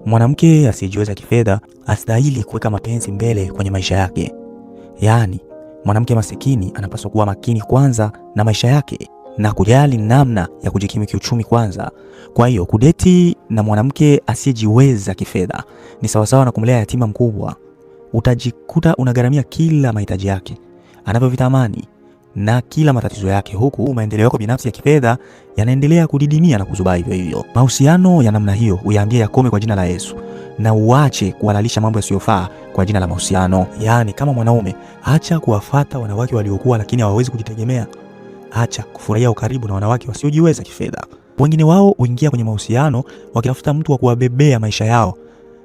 Mwanamke asiyejiweza kifedha astahili kuweka mapenzi mbele kwenye maisha yake. Yaani, mwanamke masikini anapaswa kuwa makini kwanza na maisha yake na kujali namna ya kujikimu kiuchumi kwanza. Kwa hiyo kudeti na mwanamke asiyejiweza kifedha ni sawasawa na kumlea yatima mkubwa. Utajikuta unagharamia kila mahitaji yake anavyovitamani na kila matatizo yake, huku maendeleo yako binafsi ya kifedha yanaendelea kudidimia na kuzubaa hivyo hivyo. Mahusiano ya namna hiyo uyaambie yakome kwa jina la Yesu, na uache kuhalalisha mambo yasiyofaa kwa jina la mahusiano. Yaani, kama mwanaume, acha kuwafata wanawake waliokuwa lakini hawawezi kujitegemea. Acha kufurahia ukaribu na wanawake wasiojiweza kifedha. Wengine wao huingia kwenye mahusiano wakitafuta mtu wa kuwabebea maisha yao.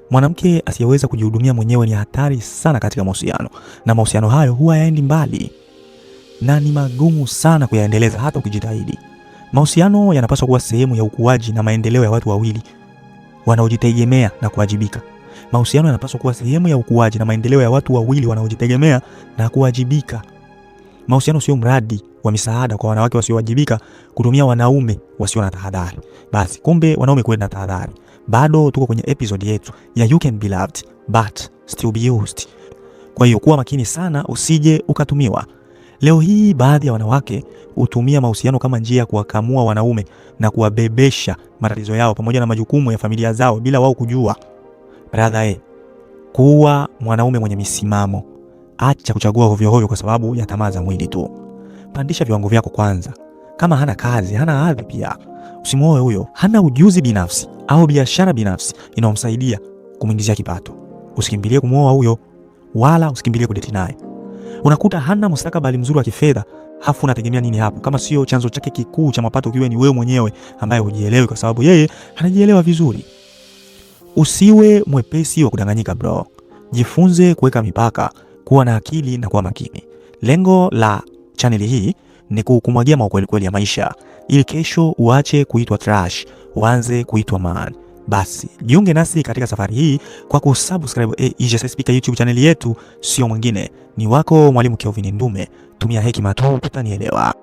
Mwanamke asiyeweza kujihudumia mwenyewe ni hatari sana katika mahusiano, na mahusiano hayo huwa yaendi mbali na ni magumu sana kuyaendeleza hata ukijitahidi. Mahusiano yanapaswa kuwa sehemu ya ukuaji na maendeleo ya watu wawili wanaojitegemea na kuwajibika. Mahusiano yanapaswa kuwa sehemu ya ukuaji na maendeleo ya watu wawili wanaojitegemea na kuwajibika. Mahusiano sio mradi wa misaada kwa wanawake wasiowajibika kutumia wanaume wasio na tahadhari. Basi kumbe wanaume kwenda na tahadhari. Bado tuko kwenye episode yetu ya You Can Be Loved But Still Be Used. Kwa hiyo kuwa makini sana usije ukatumiwa. Leo hii baadhi ya wanawake hutumia mahusiano kama njia ya kuwakamua wanaume na kuwabebesha matatizo yao pamoja na majukumu ya familia zao bila wao kujua. Brother, kuwa mwanaume mwenye misimamo. Acha kuchagua hovyo hovyo kwa sababu ya tamaa za mwili tu. Pandisha viwango vyako kwanza. Kama hana kazi, hana hadhi pia, usimuoe huyo. Hana ujuzi binafsi au biashara binafsi inayomsaidia kumuingizia kipato, usikimbilie kumuoa huyo, wala usikimbilie kudeti naye. Unakuta hana mustakabali mzuri wa kifedha, hafu unategemea nini hapo kama sio chanzo chake kikuu cha mapato kiwe ni wewe mwenyewe ambaye hujielewi, kwa sababu yeye anajielewa vizuri. Usiwe mwepesi wa kudanganyika bro. Jifunze kuweka mipaka, kuwa na akili na kuwa makini. Lengo la channel hii ni kukumwagia maukweli kweli ya maisha ili kesho uache kuitwa trash, uanze kuitwa man. Basi jiunge nasi katika safari hii kwa kusubscribe EJS Speaker YouTube channel yetu, sio mwingine ni wako Mwalimu Kelvin Ndume. Tumia hekima tu utanielewa.